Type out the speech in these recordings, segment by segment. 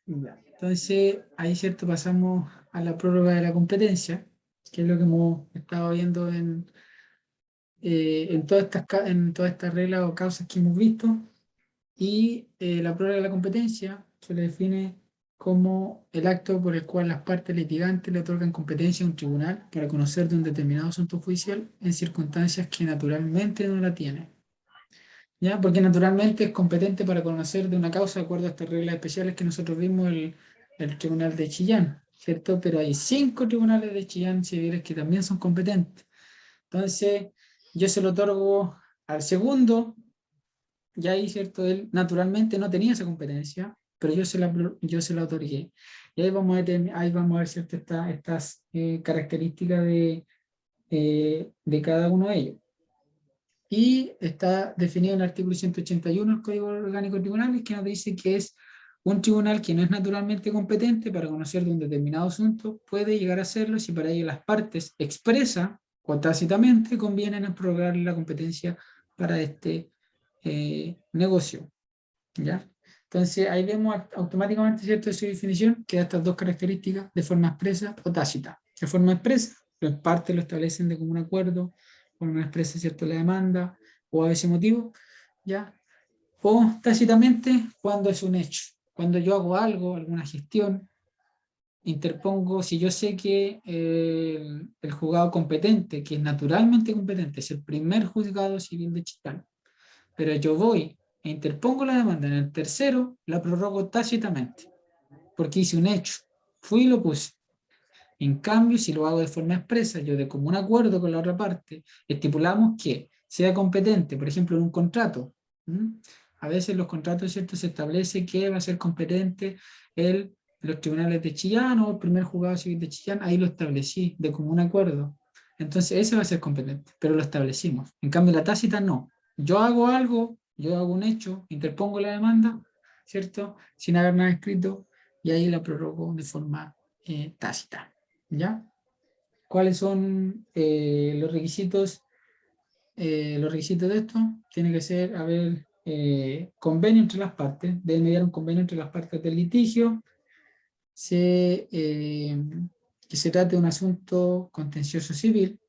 Ya. Entonces, ahí, ¿cierto? Pasamos a la prórroga de la competencia, que es lo que hemos estado viendo en todas estas reglas o causas que hemos visto. Y la prórroga de la competencia se le define como el acto por el cual las partes litigantes le otorgan competencia a un tribunal para conocer de un determinado asunto judicial en circunstancias que naturalmente no la tiene. ¿Ya? Porque naturalmente es competente para conocer de una causa de acuerdo a estas reglas especiales que nosotros vimos el tribunal de Chillán, ¿cierto? Pero hay 5 tribunales de Chillán civiles que también son competentes. Entonces, yo se lo otorgo al segundo, y ahí, ¿cierto? Él naturalmente no tenía esa competencia, pero yo se la otorgué. Y ahí vamos a ver, ¿cierto? Estas características de cada uno de ellos. Y está definido en el artículo 181 del Código Orgánico de Tribunales, que nos dice que es un tribunal que no es naturalmente competente para conocer de un determinado asunto, puede llegar a serlo si para ello las partes expresa o tácitamente convienen en prorrogar la competencia para este negocio. ¿Ya? Entonces ahí vemos automáticamente, ¿cierto?, su definición, que da estas dos características de forma expresa o tácita. De forma expresa, las partes lo establecen de común acuerdo, cuando uno expresa, ¿cierto?, la demanda o a ese motivo, ¿ya? O tácitamente cuando es un hecho. Cuando yo hago algo, alguna gestión, interpongo, si yo sé que el juzgado competente, que es naturalmente competente, es el primer juzgado civil de Chillán, pero yo voy e interpongo la demanda en el tercero, la prorrogo tácitamente, porque hice un hecho, fui y lo puse. En cambio, si lo hago de forma expresa, yo de común acuerdo con la otra parte, estipulamos que sea competente, por ejemplo, en un contrato. ¿Mm? A veces los contratos, ¿cierto?, se establece que va a ser competente los tribunales de Chillán o el primer juzgado civil de Chillán, ahí lo establecí de común acuerdo. Entonces ese va a ser competente, pero lo establecimos. En cambio, la tácita no. Yo hago algo, yo hago un hecho, interpongo la demanda, ¿cierto?, sin haber nada escrito, y ahí la prorrogo de forma tácita. ¿Ya? ¿Cuáles son los requisitos? Los requisitos de esto tiene que ser haber convenio entre las partes, debe mediar un convenio entre las partes del litigio, que se trate de un asunto contencioso civil,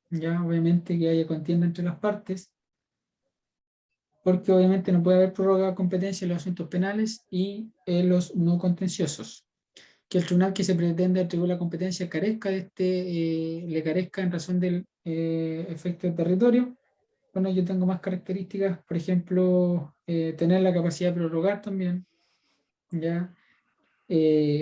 ya obviamente que haya contienda entre las partes, porque obviamente no puede haber prórroga de competencia en los asuntos penales y en los no contenciosos. Que el tribunal que se pretende atribuir la competencia carezca le carezca en razón del efecto del territorio. Bueno, yo tengo más características, por ejemplo, tener la capacidad de prorrogar también, ¿ya?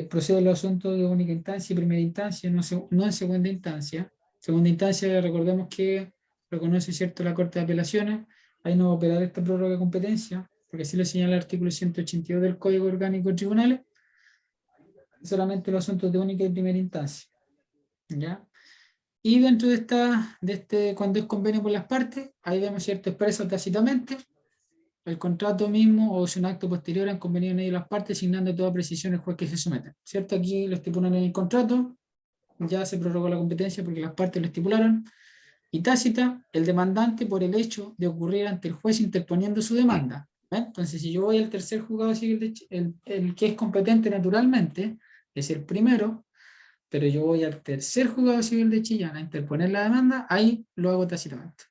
Procede los asuntos de única instancia y primera instancia, no en segunda instancia. Segunda instancia, recordemos que reconoce, ¿cierto?, la Corte de Apelaciones, ahí no va a operar esta prórroga de competencia, porque así lo señala el artículo 182 del Código Orgánico de Tribunales, solamente los asuntos de única y primera instancia, ¿ya? Y dentro cuando es convenio por las partes, ahí vemos, ¿cierto?, expreso tácitamente el contrato mismo o es un acto posterior han convenido en ello las partes, asignando toda precisión al juez que se somete. ¿Cierto? Aquí lo estipulan en el contrato, ya se prorrogó la competencia porque las partes lo estipularon, y tácita, el demandante por el hecho de ocurrir ante el juez interponiendo su demanda. Entonces, si yo voy al tercer juzgado civil, el que es competente naturalmente es el primero, pero yo voy al tercer juzgado civil de Chillán a interponer la demanda, ahí lo hago tácitamente.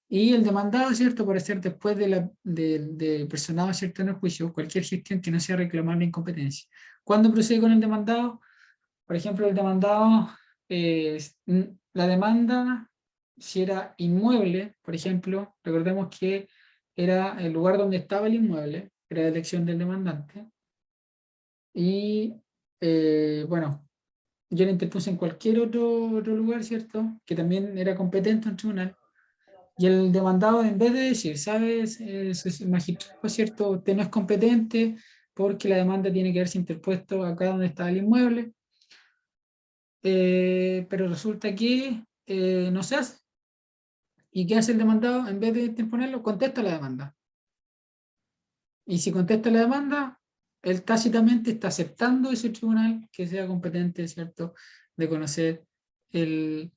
Y el demandado, ¿cierto?, por hacer después del personado, ¿cierto?, en el juicio, cualquier gestión que no sea reclamar la incompetencia. ¿Cuándo procede con el demandado? Por ejemplo, el demandado, la demanda, si era inmueble, por ejemplo, recordemos que era el lugar donde estaba el inmueble, era la elección del demandante. Y, bueno, yo lo interpuse en cualquier otro lugar, ¿cierto?, que también era competente en tribunal. Y el demandado, en vez de decir, ¿sabes? Magistrado, ¿cierto? Usted no es competente porque la demanda tiene que haberse interpuesto acá donde está el inmueble, pero resulta que no se hace. ¿Y qué hace el demandado? En vez de interponerlo, contesta la demanda. Y si contesta la demanda, él tácitamente está aceptando ese tribunal que sea competente, ¿cierto?, de conocer el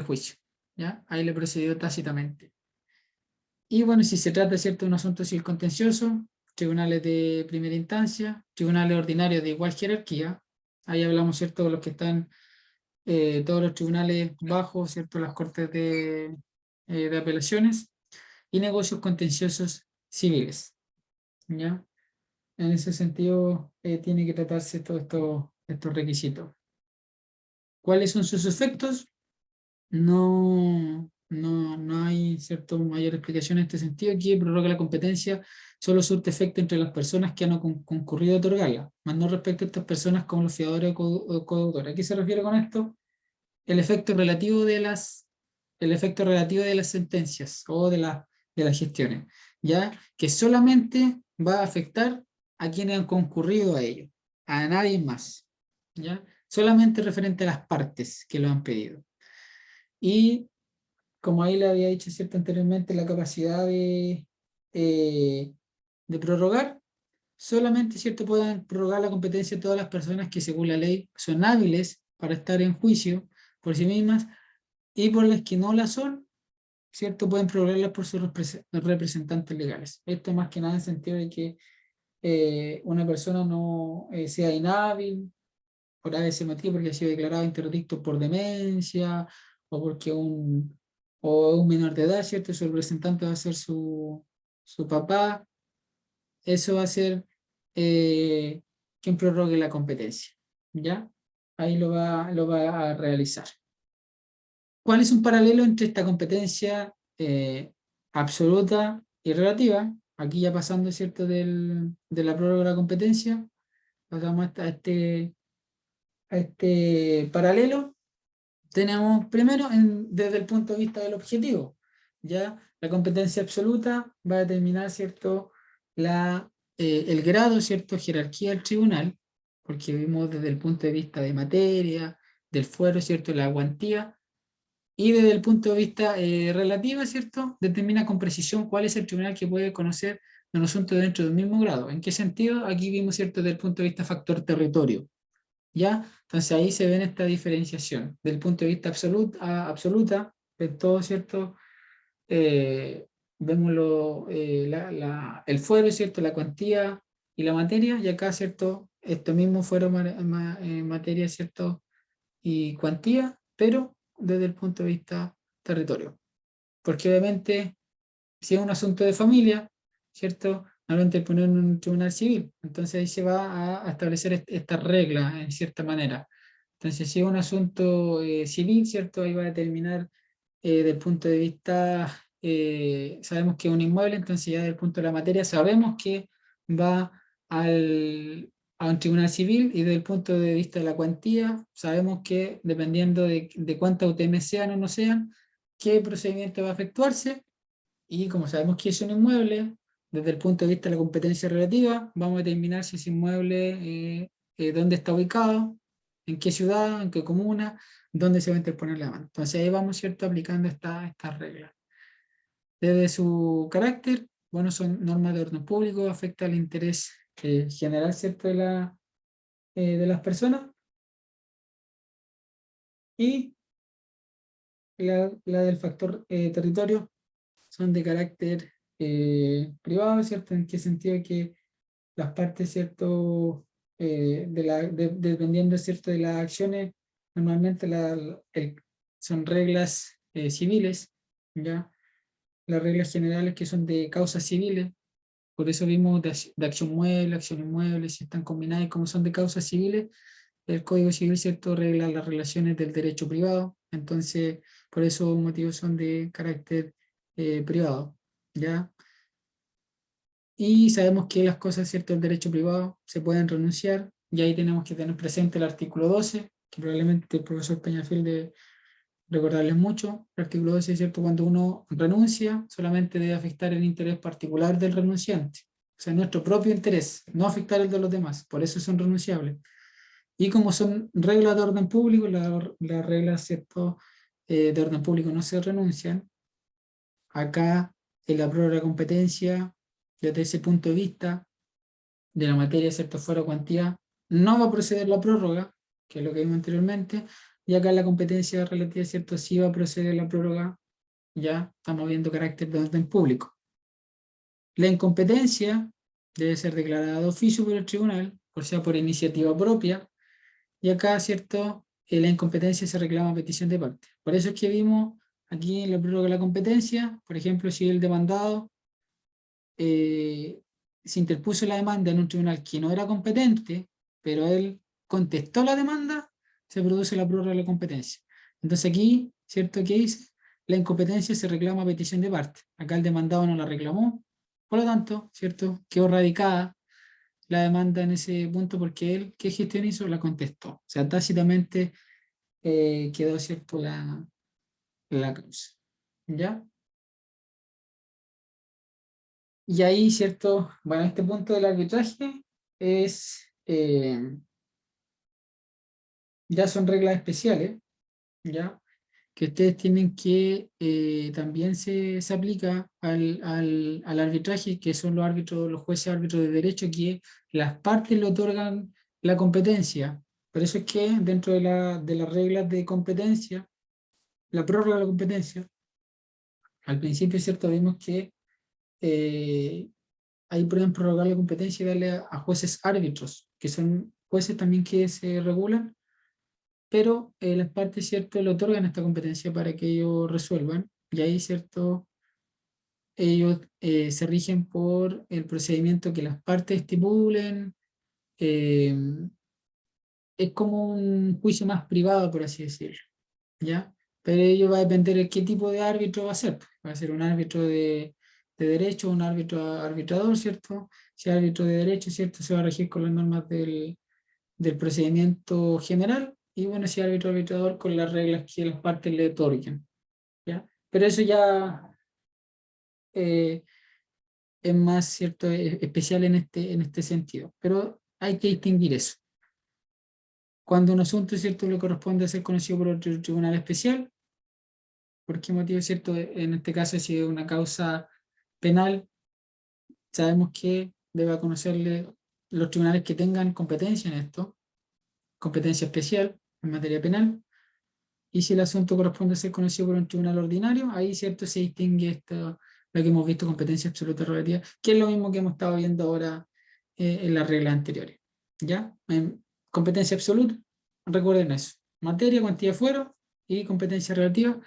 juicio. ¿Ya? Ahí le procedió tácitamente. Y bueno, si se trata, ¿cierto?, de un asunto civil contencioso, tribunales de primera instancia, tribunales ordinarios de igual jerarquía, ahí hablamos, ¿cierto?, de los que están, todos los tribunales bajos, ¿cierto?, las cortes de apelaciones, y negocios contenciosos civiles, ¿ya? En ese sentido, tiene que tratarse todos estos requisitos. ¿Cuáles son sus efectos? No hay, ¿cierto?, mayor explicación en este sentido. Aquí prorroga la competencia, solo surte efecto entre las personas que han concurrido a otorgarla, más no respecto a estas personas como los fiadores o codeudores. ¿A qué se refiere con esto? El efecto relativo el efecto relativo de las sentencias o de las gestiones, ¿ya? Que solamente va a afectar a quienes han concurrido a ello, a nadie más, ¿ya? Solamente referente a las partes que lo han pedido. Y como ahí le había dicho, ¿cierto?, anteriormente, la capacidad eh, de prorrogar, solamente, ¿cierto?, puedan prorrogar la competencia de todas las personas que según la ley son hábiles para estar en juicio por sí mismas, y por las que no la son, ¿cierto?, pueden prorrogarla por sus representantes legales. Esto más que nada en el sentido de que una persona no sea inhábil por ese motivo, porque ha sido declarado interdicto por demencia, o porque un menor de edad, ¿cierto?, su representante va a ser su papá. Eso va a ser quien prorrogue la competencia, ¿ya? Ahí lo va a realizar. ¿Cuál es un paralelo entre esta competencia absoluta y relativa? Aquí ya pasando, ¿cierto?, de la prórroga de la competencia, pasamos a este paralelo. Tenemos primero, desde el punto de vista del objetivo, ya la competencia absoluta va a determinar, ¿cierto?, el grado, ¿cierto?, jerarquía del tribunal, porque vimos desde el punto de vista de materia, del fuero, ¿cierto?, la cuantía, y desde el punto de vista relativo, ¿cierto?, determina con precisión cuál es el tribunal que puede conocer un asunto dentro del mismo grado. ¿En qué sentido? Aquí vimos, ¿cierto?, desde el punto de vista factor territorio, ¿ya? Entonces ahí se ve esta diferenciación del punto de vista absoluta, de todo, ¿cierto? Vemos el fuero, ¿cierto?, la cuantía y la materia, y acá, ¿cierto?, esto mismo fuero, materia, ¿cierto?, y cuantía, pero desde el punto de vista territorio. Porque obviamente, si es un asunto de familia, ¿cierto?, no lo interponer en un tribunal civil. Entonces ahí se va a establecer esta regla en cierta manera. Entonces, si es un asunto civil, ¿cierto?, ahí va a determinar del punto de vista, sabemos que es un inmueble, entonces ya desde el punto de la materia sabemos que va a un tribunal civil, y desde el punto de vista de la cuantía sabemos que dependiendo de cuántas UTM sean o no sean, qué procedimiento va a efectuarse. Y como sabemos que es un inmueble, desde el punto de vista de la competencia relativa, vamos a determinar si ese inmueble, dónde está ubicado, en qué ciudad, en qué comuna, dónde se va a interponer la demanda. Entonces ahí vamos, ¿cierto?, aplicando estas reglas. Desde su carácter, bueno, son normas de orden público, afecta al interés general, ¿cierto?, de las personas, y la del factor territorio son de carácter privado, ¿cierto? ¿En qué sentido? Que las partes, ¿cierto?, dependiendo, ¿cierto?, de las acciones, normalmente son reglas civiles, ¿ya? Las reglas generales que son de causas civiles, por eso vimos de acción mueble, acción inmueble, si están combinadas y como son de causas civiles, el Código Civil, ¿cierto?, regla las relaciones del derecho privado. Entonces, por esos motivos son de carácter privado, ¿ya? Y sabemos que las cosas, ¿cierto?, del derecho privado se pueden renunciar, y ahí tenemos que tener presente el artículo 12, que probablemente el profesor Peñafiel de recordarles mucho. El artículo 12, ¿cierto?, cuando uno renuncia, solamente debe afectar el interés particular del renunciante, o sea, nuestro propio interés, no afectar el de los demás, por eso son renunciables. Y como son reglas de orden público, las reglas, ¿cierto?, de orden público no se renuncian. Acá, en la prórroga de competencia, desde ese punto de vista de la materia, ¿cierto?, fuera cuantía, no va a proceder la prórroga, que es lo que vimos anteriormente, y acá en la competencia relativa, ¿cierto?, sí va a proceder la prórroga, ya estamos viendo carácter de orden público. La incompetencia debe ser declarada de oficio por el tribunal, o sea, por iniciativa propia, y acá, ¿cierto? La incompetencia se reclama a petición de parte. Por eso es que vimos aquí en la prórroga de la competencia, por ejemplo, si el demandado se interpuso la demanda en un tribunal que no era competente, pero él contestó la demanda, se produce la prórroga de la competencia. Entonces aquí, ¿cierto? ¿Qué dice? La incompetencia se reclama a petición de parte. Acá el demandado no la reclamó, por lo tanto, ¿cierto? Quedó radicada la demanda en ese punto porque él, ¿qué gestión hizo? La contestó. O sea, tácitamente quedó, ¿cierto? La causa. ¿Ya? Y ahí, ¿cierto? Bueno, este punto del arbitraje es, ya son reglas especiales, ¿ya? Que ustedes tienen que también se aplica al arbitraje, que son los árbitros, los jueces árbitros de derecho, que las partes le otorgan la competencia. Por eso es que dentro de las reglas de competencia, la prórroga de la competencia, al principio, ¿cierto? Vimos que ahí pueden prorrogar la competencia y darle a jueces árbitros, que son jueces también que se regulan, pero las partes, ¿cierto?, le otorgan esta competencia para que ellos resuelvan, y ahí, ¿cierto?, ellos se rigen por el procedimiento que las partes estipulen, eh, es como un juicio más privado, por así decirlo, ¿ya? Pero ello va a depender de qué tipo de árbitro va a ser. Va a ser un árbitro de derecho, un árbitro arbitrador, ¿cierto? Si es árbitro de derecho, ¿cierto? Se va a regir con las normas del procedimiento general, y bueno, si es árbitro arbitrador con las reglas que las partes le otorguen, ¿ya? Pero eso ya eh, es más, ¿cierto? Especial en este sentido. Pero hay que distinguir eso. Cuando un asunto, ¿cierto?, le corresponde ser conocido por otro tribunal especial, ¿por qué motivo, cierto? En este caso, si es una causa penal, sabemos que debe conocerle los tribunales que tengan competencia en esto, competencia especial en materia penal, y si el asunto corresponde a ser conocido por un tribunal ordinario, ahí, cierto, se distingue esto, lo que hemos visto, competencia absoluta relativa, que es lo mismo que hemos estado viendo ahora en las reglas anteriores. ¿Ya? En competencia absoluta, recuerden eso, materia, cuantía de fuero, y competencia relativa.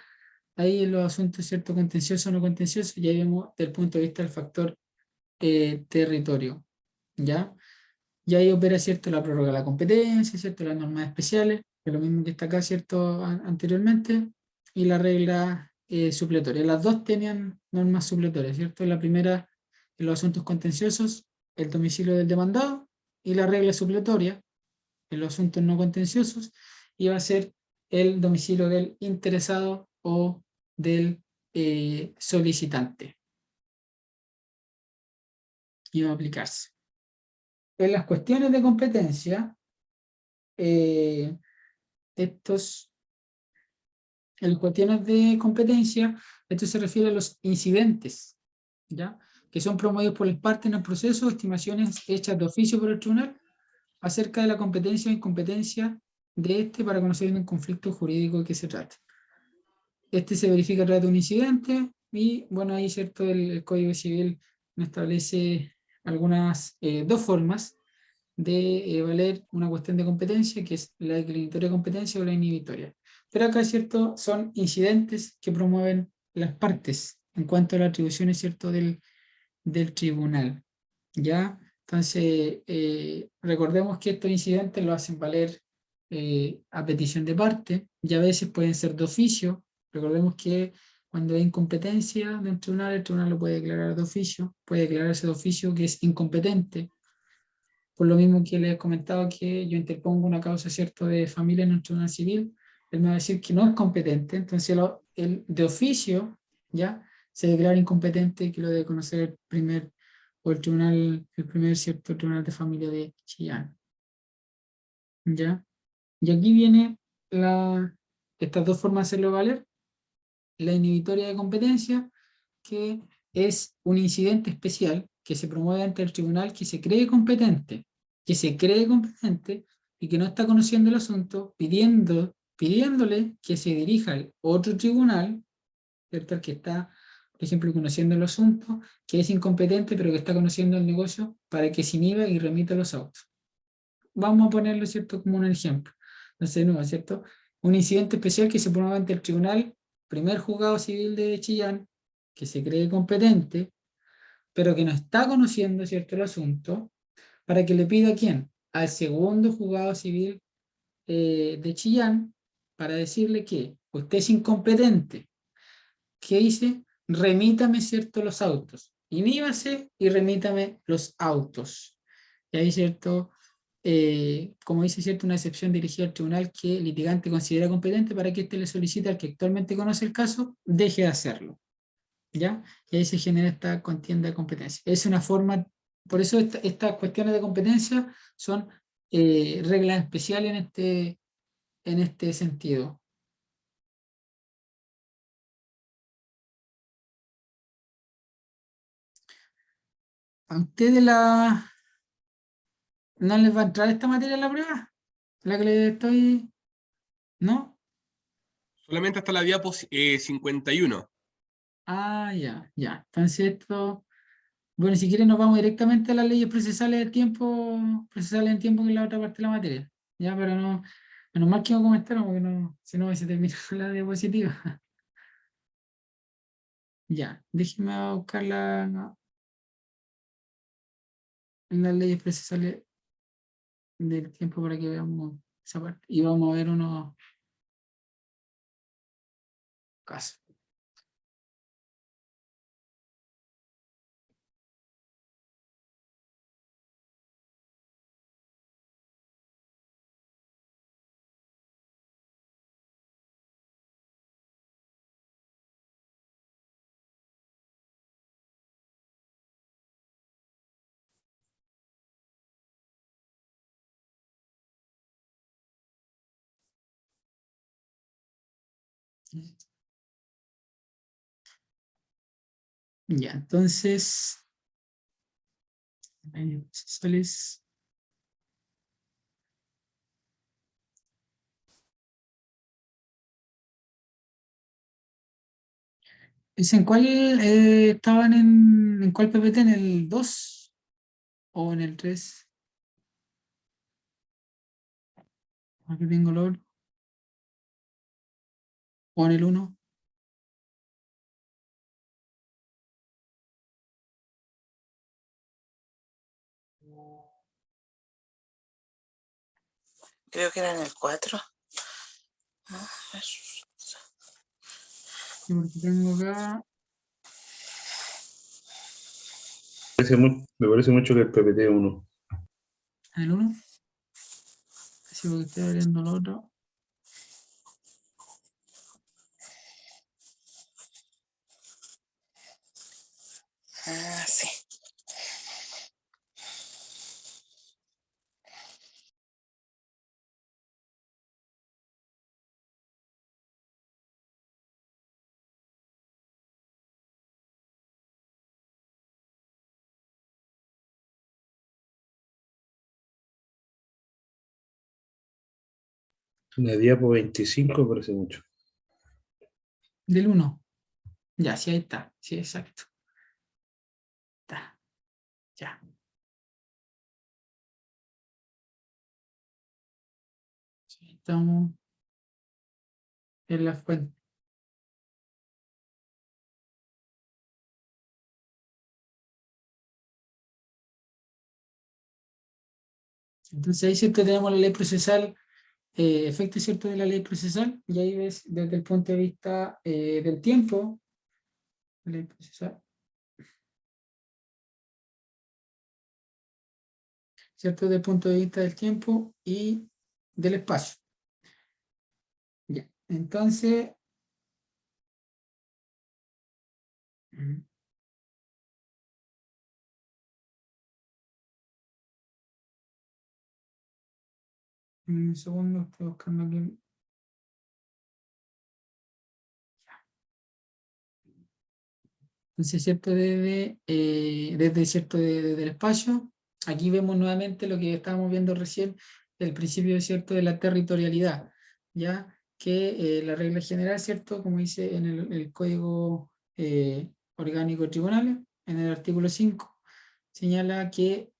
Ahí en los asuntos, ¿cierto?, contencioso o no contencioso, ya vemos desde el punto de vista del factor territorio, ¿ya? Y ahí opera, ¿cierto?, la prórroga de la competencia, ¿cierto?, las normas especiales, que es lo mismo que está acá, ¿cierto?, anteriormente, y la regla supletoria. Las dos tenían normas supletorias, ¿cierto? La primera, en los asuntos contenciosos, el domicilio del demandado, y la regla supletoria, en los asuntos no contenciosos, iba a ser el domicilio del interesado o del solicitante. Iba a aplicarse. En las cuestiones de competencia, eh, estos, en las cuestiones de competencia, esto se refiere a los incidentes, ¿ya?, que son promovidos por las partes en el proceso, estimaciones hechas de oficio por el tribunal acerca de la competencia o incompetencia de este para conocer un conflicto jurídico de que se trata. Este se verifica a través de un incidente y, bueno, ahí, ¿cierto?, el Código Civil nos establece algunas, dos formas de valer una cuestión de competencia, que es la declinatoria de competencia o la inhibitoria. Pero acá, ¿cierto?, son incidentes que promueven las partes en cuanto a la atribución, ¿cierto?, del tribunal, ¿ya? Entonces, recordemos que estos incidentes lo hacen valer a petición de parte, y a veces pueden ser de oficio. Recordemos que cuando hay incompetencia del tribunal, el tribunal lo puede declarar de oficio, puede declararse de oficio que es incompetente. Por lo mismo que les he comentado, que yo interpongo una causa, ¿cierto?, de familia en un tribunal civil, él me va a decir que no es competente, entonces el de oficio, ¿ya?, se declara incompetente, que lo debe conocer el primer, o el tribunal, el primer, ¿cierto?, tribunal de familia de Chillán, ¿ya? Y aquí viene estas dos formas de hacerlo valer. La inhibitoria de competencia, que es un incidente especial que se promueve ante el tribunal que se cree competente y que no está conociendo el asunto, pidiéndole que se dirija al otro tribunal, ¿cierto?, el que está por ejemplo, conociendo el asunto, que es incompetente, pero que está conociendo el negocio para que se inhiba y remita los autos. Vamos a ponerlo, ¿cierto?, como un ejemplo. Entonces, de nuevo, ¿cierto? Un incidente especial que se pone ante el tribunal, primer juzgado civil de Chillán, que se cree competente, pero que no está conociendo, ¿cierto?, el asunto, para que le pida a quién, al segundo juzgado civil de Chillán, para decirle que usted es incompetente. ¿Qué hice? Remítame, ¿cierto?, los autos. Iníbase y remítame los autos. Y ahí, ¿cierto? Como dice, ¿cierto?, una excepción dirigida al tribunal que el litigante considera competente para que éste le solicite al que actualmente conoce el caso, deje de hacerlo. ¿Ya? Y ahí se genera esta contienda de competencia. Es una forma, por eso estas cuestiones de competencia son reglas especiales en este sentido. ¿A ustedes no les va a entrar esta materia en la prueba? ¿La que les estoy...? ¿No? Solamente hasta la diapo 51. Ah, ya, ya. Entonces esto... Bueno, si quieren nos vamos directamente a las leyes procesales en tiempo, que es la otra parte de la materia. Ya, pero no... Menos mal que no comentaron, porque no, si no se termina la diapositiva. Ya, déjenme buscar las leyes procesales del tiempo para que veamos esa parte. Y vamos a ver unos casos. Ya, entonces, leyes procesales. ¿En cuál estaban en cuál PPT? ¿En el 2 o en el 3? Aquí tengo el otro. ¿O en el 1? Creo que era en el 4. Sí, porque tengo acá Me parece mucho que el PPT 1. en el 1. Sí, porque estoy abriendo el otro. Ah, sí. La diapo 25 parece mucho. Del 1. Ya, sí, ahí está. Sí, exacto. Está. Ya. Sí, estamos en la fuente. Entonces ahí siempre tenemos la ley procesal, efecto cierto de la ley procesal, y ahí ves desde el punto de vista del tiempo, la ley procesal, ¿cierto? Desde el punto de vista del tiempo y del espacio. Ya. Entonces, un segundo, estoy buscando aquí. Entonces, ¿cierto? Desde cierto desde el espacio, aquí vemos nuevamente lo que estábamos viendo recién, el principio, ¿cierto?, de la territorialidad, ¿ya? Que la regla general, ¿cierto?, como dice en el código orgánico de tribunales, en el artículo 5, señala que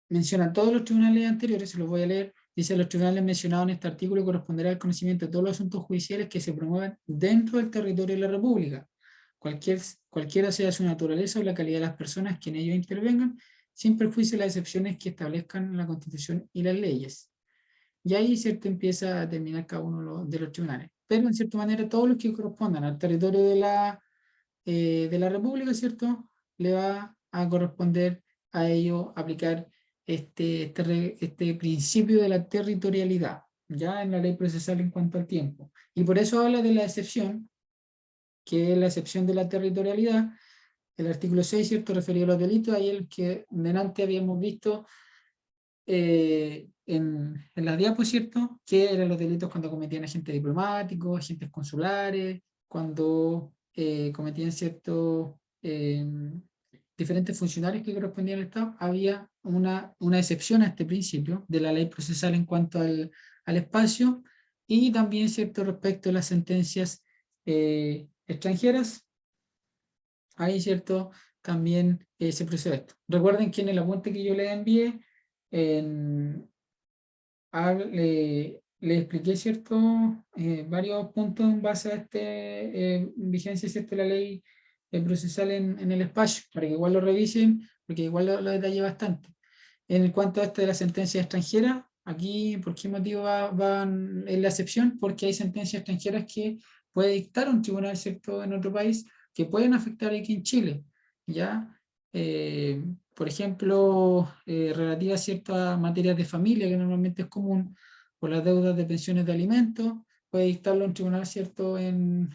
menciona todos los tribunales anteriores, se los voy a leer. Dice: los tribunales mencionados en este artículo corresponderá al conocimiento de todos los asuntos judiciales que se promuevan dentro del territorio de la República, cualquiera sea su naturaleza o la calidad de las personas que en ellos intervengan, sin perjuicio de las excepciones que establezcan la Constitución y las leyes. Y ahí, ¿cierto?, empieza a terminar cada uno de los tribunales. Pero, en cierta manera, todos los que correspondan al territorio de la República, ¿cierto?, le va a corresponder a ello aplicar este principio de la territorialidad, ya en la ley procesal en cuanto al tiempo. Y por eso habla de la excepción, que es la excepción de la territorialidad, el artículo 6, ¿cierto?, referido a los delitos, ahí el que delante habíamos visto en las diapos, ¿cierto?, que eran los delitos cuando cometían agentes diplomáticos, agentes consulares, cuando cometían ciertos diferentes funcionarios que correspondían al Estado. Había una excepción a este principio de la ley procesal en cuanto al espacio, y también, ¿cierto?, respecto a las sentencias extranjeras. Ahí, ¿cierto?, también se procede esto. Recuerden que en el apunte que yo les envié, le expliqué, ¿cierto?, varios puntos en base a vigencia, ¿cierto?, de la ley procesal en el espacio, para que igual lo revisen, porque igual lo detallé bastante. En cuanto a de la sentencia extranjera, aquí, ¿por qué motivo van en la excepción? Porque hay sentencias extranjeras que puede dictar un tribunal, ¿cierto?, en otro país, que pueden afectar aquí en Chile, ¿ya? Por ejemplo, relativa a ciertas materias de familia, que normalmente es común, o las deudas de pensiones de alimentos, puede dictarlo un tribunal, ¿cierto?, en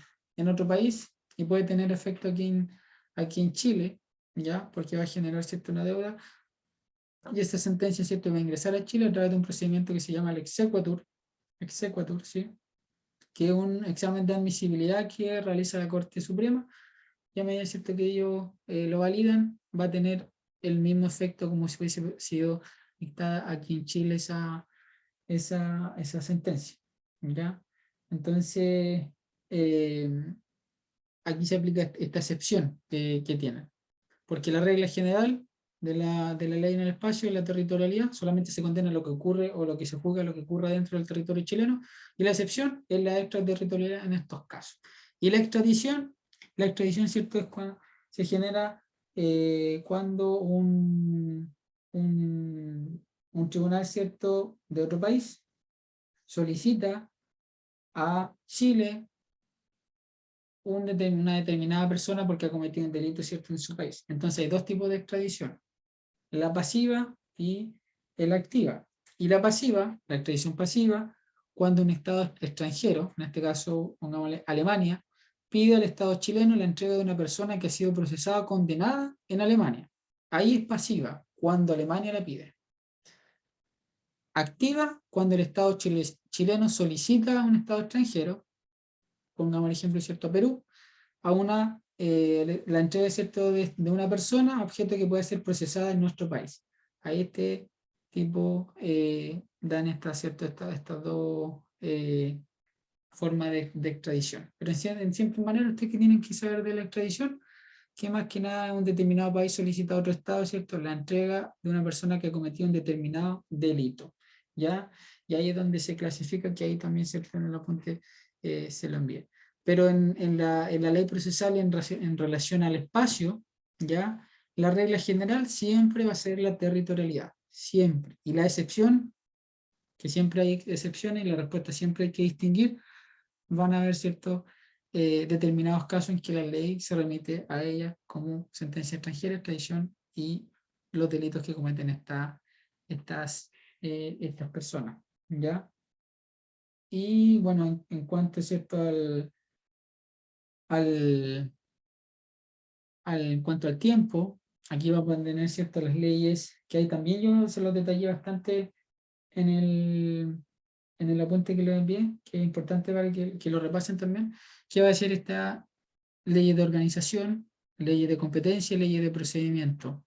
otro país, y puede tener efecto aquí en Chile, ¿ya? Porque va a generar, ¿cierto?, una deuda, y esta sentencia, ¿cierto?, va a ingresar a Chile a través de un procedimiento que se llama el exequatur, ¿sí?, que es un examen de admisibilidad que realiza la Corte Suprema, y a medida, ¿cierto?, que ellos lo validan, va a tener el mismo efecto como si hubiese sido dictada aquí en Chile esa sentencia, ¿ya? Entonces, aquí se aplica esta excepción que tienen, porque la regla general de la ley en el espacio y la territorialidad solamente se condena lo que ocurre o lo que se juzga, lo que ocurra dentro del territorio chileno, y la excepción es la extraterritorialidad en estos casos. Y la extradición, ¿cierto?, es cuando se genera cuando un tribunal, ¿cierto?, de otro país solicita a Chile una determinada persona porque ha cometido un delito, ¿cierto?, en su país. Entonces hay dos tipos de extradición: la pasiva y la activa. Y la pasiva, la extradición pasiva, cuando un Estado extranjero, en este caso, pongámosle Alemania, pide al Estado chileno la entrega de una persona que ha sido procesada o condenada en Alemania. Ahí es pasiva, cuando Alemania la pide. Activa, cuando el Estado chileno solicita a un Estado extranjero, pongamos el ejemplo, ¿cierto?, a Perú, a la entrega, ¿cierto?, de una persona, objeto que puede ser procesada en nuestro país. Ahí este tipo dan estas dos formas de extradición. Pero en cierta manera, ustedes que tienen que saber de la extradición, que más que nada un determinado país solicita a otro Estado, ¿cierto?, la entrega de una persona que ha cometido un determinado delito, ¿ya? Y ahí es donde se clasifica, que ahí también, ¿cierto?, en el apunte se lo envía. Pero en la ley procesal en relación al espacio, ¿ya?, la regla general siempre va a ser la territorialidad, siempre. Y la excepción, que siempre hay excepciones, y la respuesta siempre hay que distinguir, van a haber ciertos determinados casos en que la ley se remite a ella como sentencia extranjera, extradición, y los delitos que cometen estas personas, ¿ya? Y bueno, en cuanto, ¿cierto?, en cuanto al tiempo, aquí va a tener ciertas las leyes que hay también. Yo se los detallé bastante en el apunte que les envié, que es importante para que lo repasen también, que va a ser esta ley de organización, leyes de competencia, leyes de procedimiento.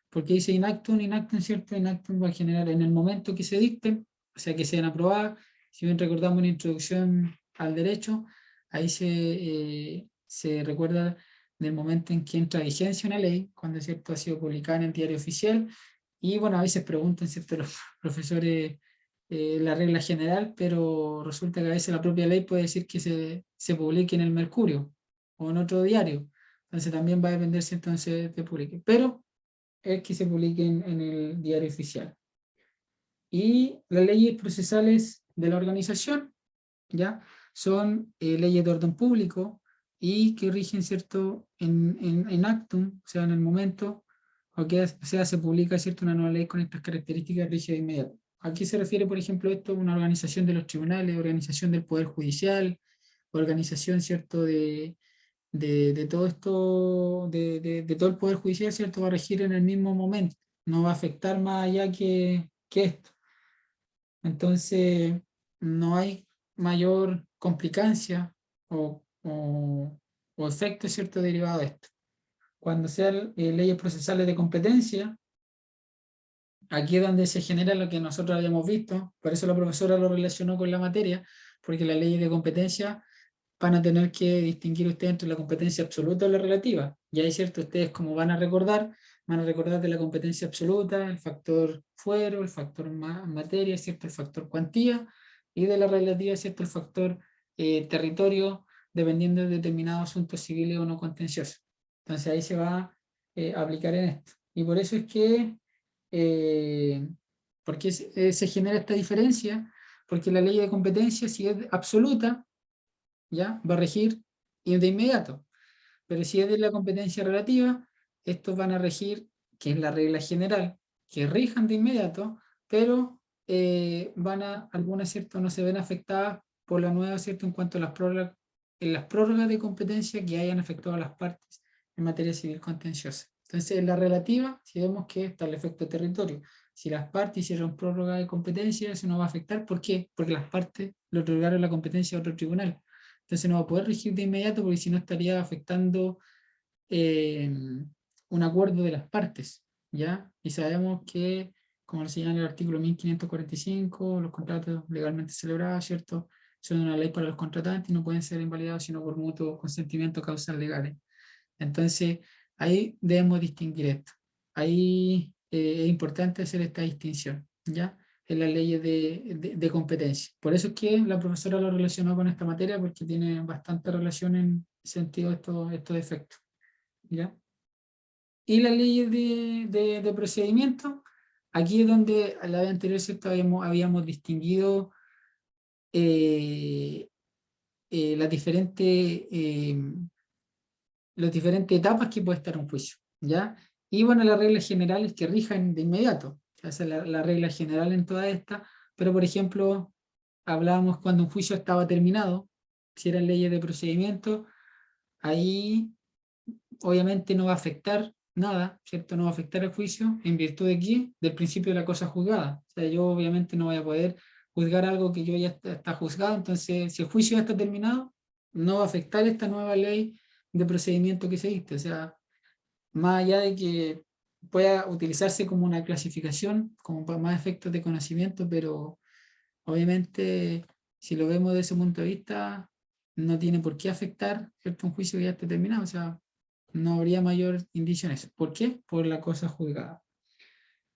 Porque dice inactum, ¿cierto? Inactum va a generar en el momento que se dicten, o sea, que sean aprobadas. Si bien recordamos una introducción al derecho, ahí se recuerda del momento en que entra a vigencia una ley, cuando, ¿cierto?, ha sido publicada en el diario oficial, y bueno, a veces preguntan, ¿cierto?, los profesores la regla general, pero resulta que a veces la propia ley puede decir que se publique en el Mercurio o en otro diario, entonces también va a depender si entonces se publique, pero es que se publique en el diario oficial. Y las leyes procesales de la organización, ¿ya?, son leyes de orden público y que rigen, ¿cierto?, en actum, o sea, en el momento, o sea, se publica, ¿cierto?, una nueva ley con estas características, rige de inmediato. ¿A qué se refiere, por ejemplo, esto? Una organización de los tribunales, organización del Poder Judicial, organización, ¿cierto?, de todo esto, de todo el Poder Judicial, ¿cierto?, va a regir en el mismo momento, no va a afectar más allá que esto. Entonces, no hay mayor complicancia o efecto, ¿cierto?, derivado de esto. Cuando sean leyes procesales de competencia, aquí es donde se genera lo que nosotros habíamos visto, por eso la profesora lo relacionó con la materia, porque las leyes de competencia van a tener que distinguir ustedes entre la competencia absoluta y la relativa. Y ahí, ¿cierto?, ustedes como van a recordar de la competencia absoluta, el factor fuero, el factor materia, ¿cierto?, el factor cuantía, y de la relativa, ¿cierto?, el factor territorio, dependiendo de determinados asuntos civiles o no contenciosos. Entonces ahí se va a aplicar en esto. Y por eso es que, ¿por qué se genera esta diferencia? Porque la ley de competencia, si es absoluta, ¿ya?, va a regir de inmediato. Pero si es de la competencia relativa, estos van a regir, que es la regla general, que rijan de inmediato, pero algunas, ¿cierto?, no se ven afectadas por la nueva, ¿cierto?, en cuanto a las prórrogas de competencia que hayan afectado a las partes en materia civil contenciosa. Entonces, en la relativa, si vemos que está el efecto territorio. Si las partes hicieron prórroga de competencia, eso no va a afectar. ¿Por qué? Porque las partes le otorgaron la competencia a otro tribunal. Entonces no va a poder regir de inmediato porque si no estaría afectando un acuerdo de las partes, ¿ya? Y sabemos que, como lo señala el artículo 1545, los contratos legalmente celebrados, ¿cierto?, son una ley para los contratantes y no pueden ser invalidados sino por mutuo consentimiento, causas legales. Entonces, ahí debemos distinguir esto. Ahí es importante hacer esta distinción, ¿ya?, en las leyes de competencia. Por eso es que la profesora lo relacionó con esta materia, porque tiene bastante relación en sentido estos efectos, ¿ya? Y las leyes de procedimiento, aquí es donde a la vez anterior, ¿cierto?, habíamos distinguido las las diferentes etapas que puede estar un juicio, ¿ya? Y bueno, las reglas generales que rijan de inmediato, esa es la regla general en toda esta, pero por ejemplo, hablábamos cuando un juicio estaba terminado, si eran leyes de procedimiento, ahí obviamente no va a afectar nada, ¿cierto? No va a afectar el juicio, ¿en virtud de qué? Del principio de la cosa juzgada. O sea, yo obviamente no voy a poder juzgar algo que yo ya está juzgado, entonces si el juicio ya está terminado, no va a afectar esta nueva ley de procedimiento que se dicte. O sea, más allá de que pueda utilizarse como una clasificación, como para más efectos de conocimiento, pero obviamente si lo vemos desde ese punto de vista, no tiene por qué afectar, ¿cierto?, un juicio que ya está terminado. O sea, no habría mayor indicio en eso. ¿Por qué? Por la cosa juzgada.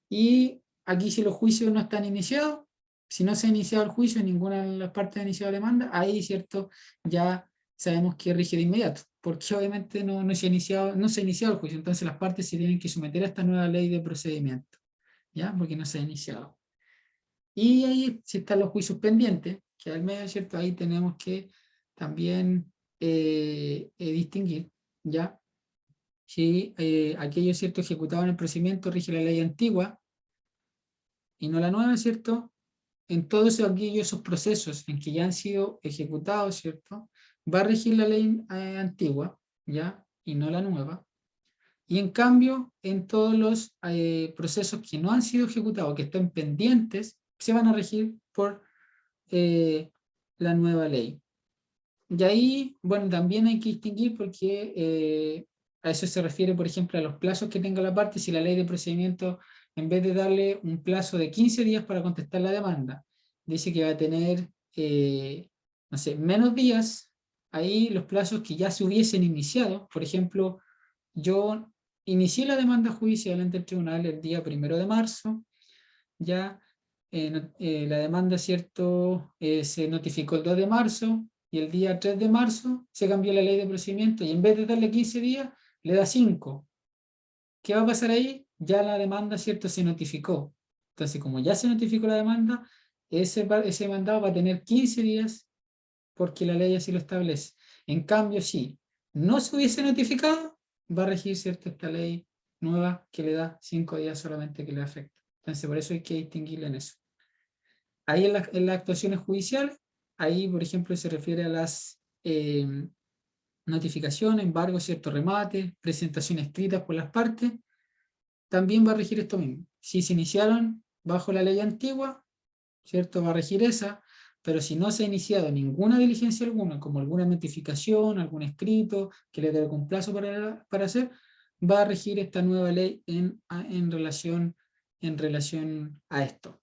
Y aquí, si los juicios no están iniciados, si no se ha iniciado el juicio, ninguna de las partes ha iniciado la demanda, ahí, ¿cierto?, ya sabemos que rige de inmediato, porque obviamente no se ha iniciado el juicio, entonces las partes se tienen que someter a esta nueva ley de procedimiento, ¿ya? Porque no se ha iniciado. Y ahí, si están los juicios pendientes, que al medio, ¿cierto?, ahí tenemos que también distinguir, ¿ya? Si aquello, ¿cierto?, ejecutado en el procedimiento rige la ley antigua y no la nueva, ¿cierto? En todos aquellos esos procesos en que ya han sido ejecutados, ¿cierto?, va a regir la ley antigua, ¿ya?, y no la nueva. Y en cambio, en todos los procesos que no han sido ejecutados, que están pendientes, se van a regir por la nueva ley. Y ahí, bueno, también hay que distinguir porque a eso se refiere, por ejemplo, a los plazos que tenga la parte. Si la ley de procedimiento, en vez de darle un plazo de 15 días para contestar la demanda, dice que va a tener, no sé, menos días, ahí los plazos que ya se hubiesen iniciado, por ejemplo, yo inicié la demanda judicial ante el tribunal el día 1 de marzo, ya la demanda, ¿cierto? Se notificó el 2 de marzo y el día 3 de marzo se cambió la ley de procedimiento y en vez de darle 15 días, le da 5. ¿Qué va a pasar ahí? Ya la demanda, ¿cierto? Se notificó. Entonces, como ya se notificó la demanda, ese mandado va a tener 15 días porque la ley así lo establece. En cambio, si no se hubiese notificado, va a regir, ¿cierto? Esta ley nueva que le da 5 días solamente que le afecta. Entonces, por eso hay que distinguirle en eso. Ahí en las actuaciones judiciales, ahí, por ejemplo, se refiere a las notificaciones, embargo, cierto remate, presentaciones escritas por las partes, también va a regir esto mismo. Si se iniciaron bajo la ley antigua, ¿cierto? Va a regir esa, pero si no se ha iniciado ninguna diligencia alguna, como alguna notificación, algún escrito que le dé algún plazo para hacer, va a regir esta nueva ley en relación a esto,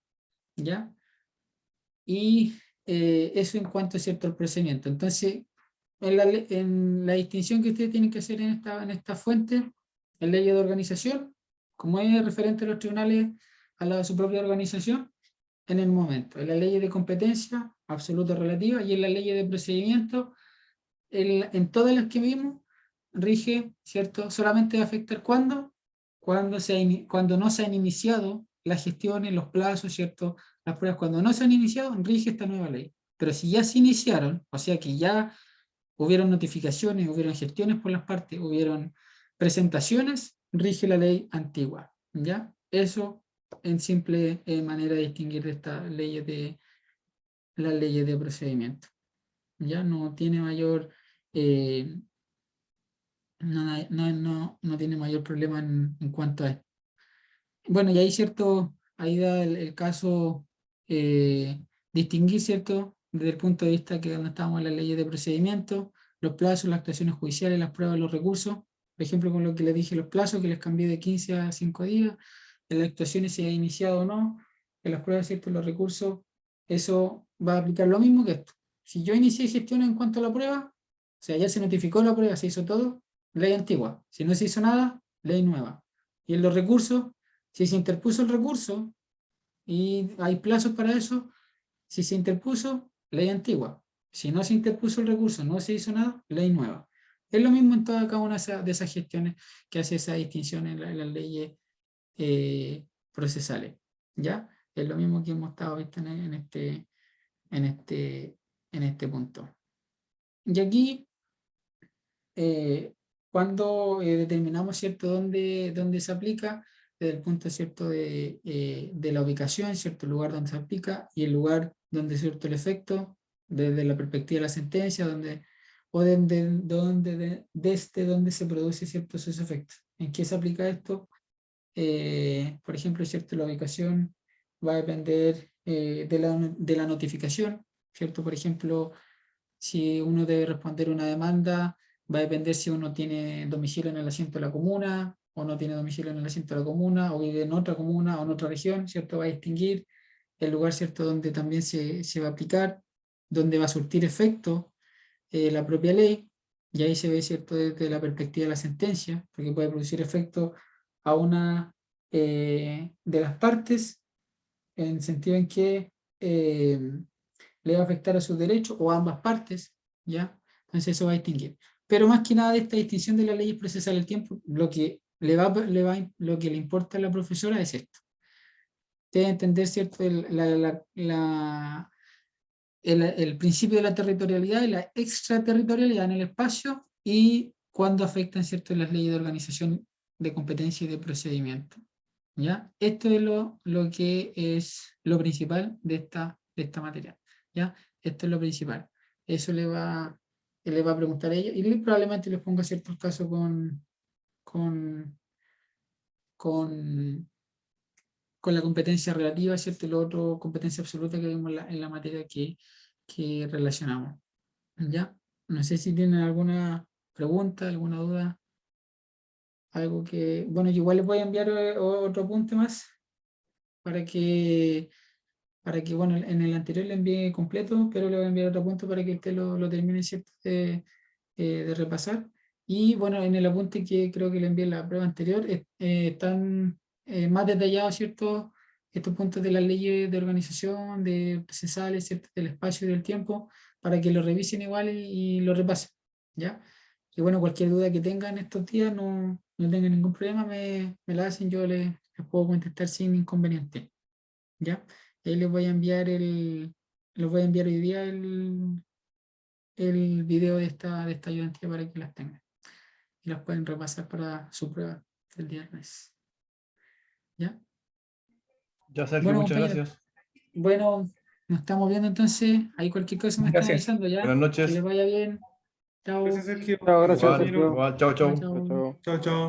¿ya? Y eso en cuanto a cierto el procedimiento. Entonces, en la distinción que ustedes tienen que hacer en esta fuente, en ley de organización, como es referente a los tribunales a su propia organización, en el momento. En la ley de competencia absoluta o relativa y en la ley de procedimiento, en todas las que vimos, rige, ¿cierto? Solamente va a afectar cuando no se han iniciado las gestiones, los plazos, ¿cierto? Las pruebas, cuando no se han iniciado, rige esta nueva ley. Pero si ya se iniciaron, o sea que ya hubieron notificaciones, hubieron gestiones por las partes, hubieron presentaciones, rige la ley antigua, ¿ya? Eso en simple manera de distinguir de estas leyes las leyes de procedimiento. Ya no tiene mayor no tiene mayor problema en cuanto a esto. Bueno, y ahí cierto, ahí da el caso distinguir, ¿cierto? Desde el punto de vista que donde estamos en las leyes de procedimiento, los plazos, las actuaciones judiciales, las pruebas, los recursos, por ejemplo, con lo que les dije, los plazos, que les cambié de 15 a 5 días, en las actuaciones si ha iniciado o no, en las pruebas, ¿cierto? Los recursos, eso va a aplicar lo mismo que esto. Si yo inicié gestión en cuanto a la prueba, o sea, ya se notificó la prueba, se hizo todo, ley antigua. Si no se hizo nada, ley nueva. Y en los recursos, si se interpuso el recurso y hay plazos para eso, si se interpuso, ley antigua. Si no se interpuso el recurso, no se hizo nada, ley nueva. Es lo mismo en cada una de esas gestiones que hace esa distinción en las leyes procesales. ¿Ya? Es lo mismo que hemos estado visto en este punto. Y aquí, cuando determinamos, ¿cierto?, dónde se aplica, desde el punto, ¿cierto?, de la ubicación, ¿cierto?, el lugar donde se aplica y el lugar donde, ¿cierto?, el efecto, desde la perspectiva de la sentencia, o desde donde se produce, ¿cierto?, esos efectos. ¿En qué se aplica esto? Por ejemplo, ¿cierto?, la ubicación va a depender de la notificación, ¿cierto? Por ejemplo, si uno debe responder una demanda, va a depender si uno tiene domicilio en el asiento de la comuna o no tiene domicilio en el asiento de la comuna, o vive en otra comuna o en otra región, ¿cierto? Va a distinguir el lugar, ¿cierto?, donde también se va a aplicar, donde va a surtir efecto la propia ley, y ahí se ve, ¿cierto?, desde la perspectiva de la sentencia, porque puede producir efecto a una de las partes, en el sentido en que le va a afectar a sus derechos o a ambas partes, ¿ya? Entonces eso va a distinguir. Pero más que nada de esta distinción de las leyes procesales del tiempo, lo que lo que le importa a la profesora es esto. Debe entender, ¿cierto?, el principio de la territorialidad y la extraterritorialidad en el espacio y cuando afectan, ¿cierto?, las leyes de organización, de competencia y de procedimiento. ¿Ya? Esto es lo que es lo principal de esta materia. ¿Ya? Esto es lo principal. Eso le va a preguntar a ella y probablemente les ponga ciertos casos con, con la competencia relativa, ¿cierto? Y lo otro, competencia absoluta que vimos en la materia que relacionamos. ¿Ya? No sé si tienen alguna pregunta, alguna duda, algo que... Bueno, yo igual les voy a enviar otro apunte más para que para que, bueno, en el anterior le envié completo, pero le voy a enviar otro punto para que usted lo termine, ¿cierto? De repasar. Y bueno, en el apunte que creo que le envié en la prueba anterior, están más detallados, ¿cierto? Estos puntos de las leyes de organización, de procesales, ¿cierto? Del espacio y del tiempo, para que lo revisen igual y lo repasen, ¿ya? Y bueno, cualquier duda que tengan estos días, no tengan ningún problema, me la hacen, yo les puedo contestar sin inconveniente, ¿ya? Ahí les voy a enviar hoy día el video de esta ayudantía para que las tengan y las pueden repasar para su prueba del viernes. ¿Ya? Ya, Sergio, Bueno, muchas compañeros, gracias. bueno, nos estamos viendo entonces. Ahí cualquier cosa me están Gracias. avisando, ¿ya? Buenas Que les noches. vaya bien. Chao. Gracias, Sergio. Chao, gracias, Igual, Sergio. igual, chao, Chao, chao. chao. Chao, chao. Chao, chao.